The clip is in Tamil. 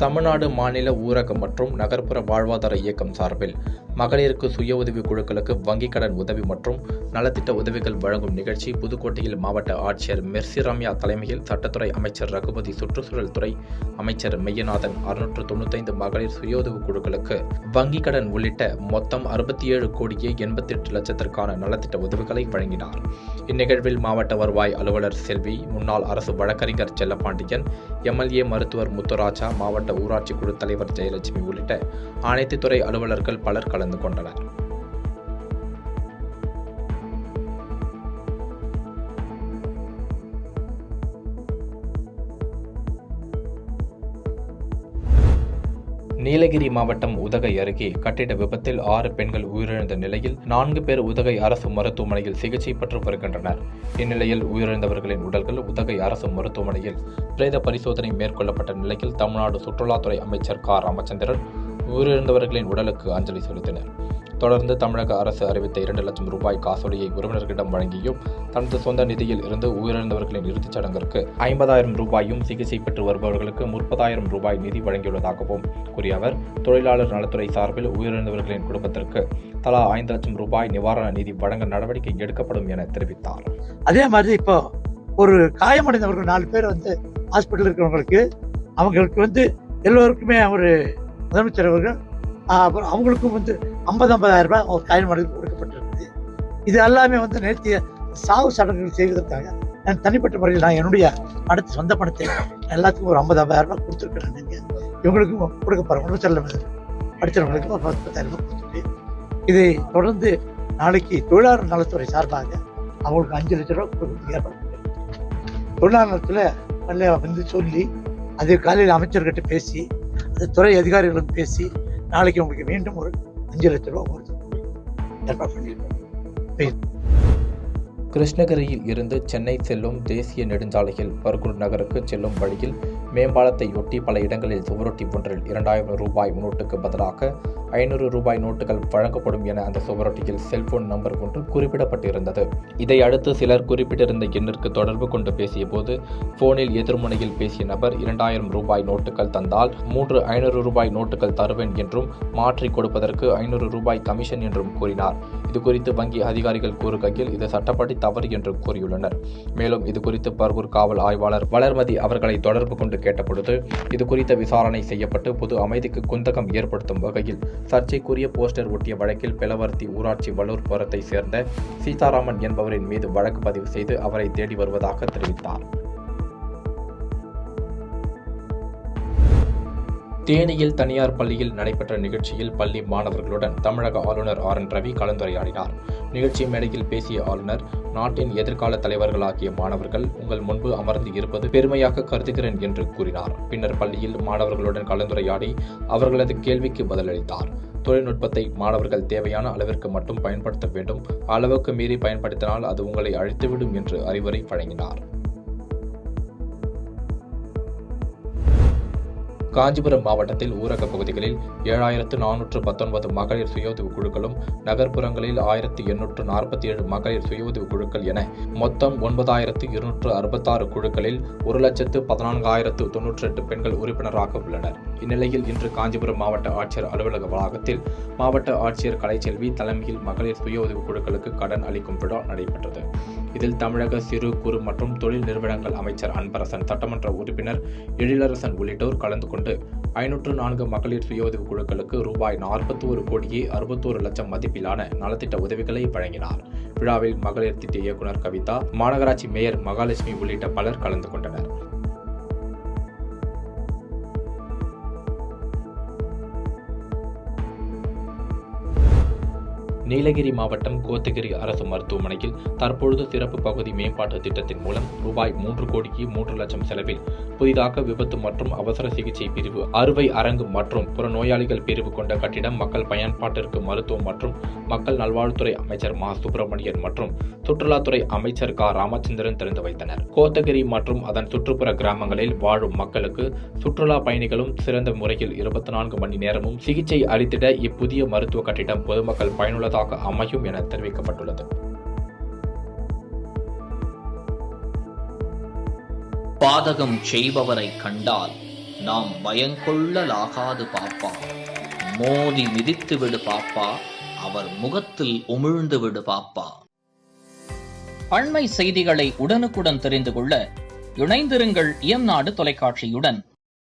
தமிழ்நாடு மாநில ஊரக மற்றும் நகர்ப்புற வாழ்வாதார இயக்கம் சார்பில் மகளிருக்கு சுய உதவி குழுக்களுக்கு வங்கிக் கடன் உதவி மற்றும் நலத்திட்ட உதவிகள் வழங்கும் நிகழ்ச்சி புதுக்கோட்டையில் மாவட்ட ஆட்சியர் மெர்சி ரம்யா தலைமையில் சட்டத்துறை அமைச்சர் ரகுபதி, சுற்றுச்சூழல் துறை அமைச்சர் மெய்யநாதன் 695 மகளிர் சுய உதவி குழுக்களுக்கு வங்கிக் கடன் உள்ளிட்ட மொத்தம் 67 கோடியே 88 லட்சத்திற்கான நலத்திட்ட உதவிகளை வழங்கினார். இந்நிகழ்வில் மாவட்ட வருவாய் அலுவலர் செல்வி, முன்னாள் அரசு வழக்கறிஞர் செல்லப்பாண்டியன், MLA மருத்துவர் முத்துராஜா, மாவட்ட ஊராட்சி குழு தலைவர் ஜெயலட்சுமி உள்ளிட்ட அனைத்து துறை அலுவலர்கள் பலர் கலந்து கொண்டனர். நீலகிரி மாவட்டம் உதகை அருகே கட்டிட விபத்தில் 6 பெண்கள் உயிரிழந்த நிலையில் 4 பேர் உதகை அரசு மருத்துவமனையில் சிகிச்சை பெற்று வருகின்றனர். இந்நிலையில் உயிரிழந்தவர்களின் உடல்கள் உதகை அரசு மருத்துவமனையில் பிரேத பரிசோதனை மேற்கொள்ளப்பட்ட நிலையில் தமிழ்நாடு சுற்றுலாத்துறை அமைச்சர் ராமச்சந்திரன் உயிரிழந்தவர்களின் உடலுக்கு அஞ்சலி செலுத்தினர். தொடர்ந்து தமிழக அரசு அறிவித்த 2 லட்சம் ரூபாய் காசோலையை உறவினர்களிடம் வழங்கியும் தனது சொந்த நிதியில் இருந்து உயிரிழந்தவர்களின் இறுதிச் சடங்கிற்கு 50,000 ரூபாயும், சிகிச்சை பெற்று வருபவர்களுக்கு 30,000 ரூபாய் நிதி வழங்கியுள்ளதாகவும் கூறிய அவர், தொழிலாளர் நலத்துறை சார்பில் உயிரிழந்தவர்களின் குடும்பத்திற்கு தலா 5 லட்சம் ரூபாய் நிவாரண நிதி வழங்க நடவடிக்கை எடுக்கப்படும் என தெரிவித்தார். அதே மாதிரி இப்போ ஒரு காயமடைந்தவர்கள் 4 பேர் ஹாஸ்பிட்டல் இருக்கிறவங்களுக்கு அவங்களுக்கு எல்லோருக்குமே ஒரு முதலமைச்சர் அவர்கள் அவங்களுக்கும் 50,000 ரூபாய் ஒரு காயமடைந்து கொடுக்கப்பட்டிருக்குது. இது எல்லாமே நேர்த்திய சாவு சடங்குகள் செய்வதற்காக நான் தனிப்பட்ட முறையில் நான் என்னுடைய பணத்தை, சொந்த பணத்தை எல்லாத்துக்கும் ஒரு 50,000 ரூபாய் கொடுத்துருக்கிறேன். இவங்களுக்கும் கொடுக்க போகிறேன். முதலமைச்சர் படித்தவங்களுக்கு ஒரு 10,000 ரூபாய் கொடுத்துட்டு இதை தொடர்ந்து நாளைக்கு தொழிலாளர் நலத்துறை சார்பாக அவங்களுக்கு 5 லட்சம் ரூபாய் கொடுக்க ஏற்பாடு பண்ணுறேன். தொழிலாளர் நலத்தில் சொல்லி அது காலையில் அமைச்சர்கிட்ட பேசி அது துறை அதிகாரிகளும் பேசி நாளைக்கு உங்களுக்கு மீண்டும் ஒரு 5 லட்சம் ரூபாய் ஏற்பாடு பண்ணியிருக்கோம். கிருஷ்ணகிரியில் இருந்து சென்னை செல்லும் தேசிய நெடுஞ்சாலையில் பர்கூர் நகருக்கு செல்லும் வழியில் மேம்பாலத்தையொட்டி பல இடங்களில் சுவரொட்டி ஒன்றில் 2,000 ரூபாய் நோட்டுக்கு பதிலாக 500 ரூபாய் நோட்டுகள் வழங்கப்படும் என அந்த சுவரொட்டியில் செல்போன் நம்பர் ஒன்று குறிப்பிடப்பட்டிருந்தது. இதை அடுத்து சிலர் குறிப்பிட்டிருந்த எண்ணிற்கு தொடர்பு கொண்டு பேசிய போது போனில் எதிர்முனையில் பேசிய நபர் 2,000 ரூபாய் நோட்டுகள் தந்தால் 3 500 ரூபாய் நோட்டுகள் தருவேன் என்றும் மாற்றி கொடுப்பதற்கு 500 ரூபாய் கமிஷன் என்றும் கூறினார். இதுகுறித்து வங்கி அதிகாரிகள் கூறுகையில் இது சட்டப்படி தவறு என்று கூறியுள்ளனர். மேலும் இதுகுறித்து பர்கூர் காவல் ஆய்வாளர் வளர்மதி அவர்களை தொடர்பு கொண்டு கேட்டபொழுது இதுகுறித்த விசாரணை செய்யப்பட்டு பொது அமைதிக்கு குந்தகம் ஏற்படுத்தும் வகையில் சர்ச்சைக்குரிய போஸ்டர் ஒட்டிய வழக்கில் பெலவர்த்தி ஊராட்சி வல்லூர்புரத்தை சேர்ந்த சீதாராமன் என்பவரின் மீது வழக்கு பதிவு செய்து அவரை தேடி வருவதாக தெரிவித்தார். தேனியில் தனியார் பள்ளியில் நடைபெற்ற நிகழ்ச்சியில் பள்ளி மாணவர்களுடன் தமிழக ஆளுநர் RN ரவி கலந்துரையாடினார். நிகழ்ச்சி மேடையில் பேசிய ஆளுநர், நாட்டின் எதிர்கால தலைவர்களாகிய மாணவர்கள் உங்கள் முன்பு அமர்ந்து இருப்பது பெருமையாக கருதுகிறேன் என்று கூறினார். பின்னர் பள்ளியில் மாணவர்களுடன் கலந்துரையாடி அவர்களது கேள்விக்கு பதிலளித்தார். தொழில்நுட்பத்தை மாணவர்கள் தேவையான அளவிற்கு மட்டும் பயன்படுத்த வேண்டும், அளவுக்கு மீறி பயன்படுத்தினால் அது உங்களை அழித்துவிடும் என்று அறிவுரை வழங்கினார். காஞ்சிபுரம் மாவட்டத்தில் ஊரக பகுதிகளில் 7,419 மகளிர் சுயஉதவி குழுக்களும், நகர்ப்புறங்களில் 1,847 மகளிர் சுயஉதவி குழுக்கள் என மொத்தம் 9,266 குழுக்களில் 1,14,098 பெண்கள் உறுப்பினராக உள்ளனர். இந்நிலையில் இன்று காஞ்சிபுரம் மாவட்ட ஆட்சியர் அலுவலக வளாகத்தில் மாவட்ட ஆட்சியர் கலைச்செல்வி தலைமையில் மகளிர் சுய உதவி குழுக்களுக்கு கடன் அளிக்கும் விழா நடைபெற்றது. இதில் தமிழக சிறு குறு மற்றும் தொழில் நிறுவனங்கள் அமைச்சர் அன்பரசன், சட்டமன்ற உறுப்பினர் எழிலரசன் உள்ளிட்டோர் கலந்து கொண்டு 504 மகளிர் சுய உதவி குழுக்களுக்கு ரூபாய் 41 கோடியே 61 லட்சம் மதிப்பிலான நலத்திட்ட உதவிகளை வழங்கினார். விழாவில் மகளிர் திட்ட இயக்குநர் கவிதா, மாநகராட்சி மேயர் மகாலட்சுமி உள்ளிட்ட பலர் கலந்து கொண்டனர். நீலகிரி மாவட்டம் கோத்தகிரி அரசு மருத்துவமனையில் தற்பொழுது சிறப்பு பகுதி மேம்பாட்டு திட்டத்தின் மூலம் ரூபாய் 3 கோடியே 3 லட்சம் செலவில் புதிதாக விபத்து மற்றும் அவசர சிகிச்சை பிரிவு, அறுவை அரங்கு மற்றும் புறநோயாளிகள் பிரிவு கொண்ட கட்டிடம் மக்கள் பயன்பாட்டிற்கு மருத்துவம் மற்றும் மக்கள் நல்வாழ்வுத்துறை அமைச்சர் சுப்பிரமணியன் மற்றும் சுற்றுலாத்துறை அமைச்சர் ராமச்சந்திரன் திறந்து வைத்தனர். கோத்தகிரி மற்றும் அதன் சுற்றுப்புற கிராமங்களில் வாழும் மக்களுக்கு சுற்றுலா பயணிகளும் சிறந்த முறையில் 24 மணி நேரமும் சிகிச்சை அளித்திட இப்புதிய மருத்துவ கட்டிடம் பொதுமக்கள் பயனுள்ளதாக அமையும் என தெரிவிக்கப்பட்டுள்ளது. பாதகம் செய்பவரை கண்டால் நாம் பயங்கொள்ளலாகாது பாப்பா. மோதி மிதித்து விடு பாப்பா, அவர் முகத்தில் உமிழ்ந்து விடு பாப்பா. அண்மை செய்திகளை உடனுக்குடன் தெரிந்து கொள்ள இணைந்திருங்கள் இயம்நாடு தொலைக்காட்சியுடன்.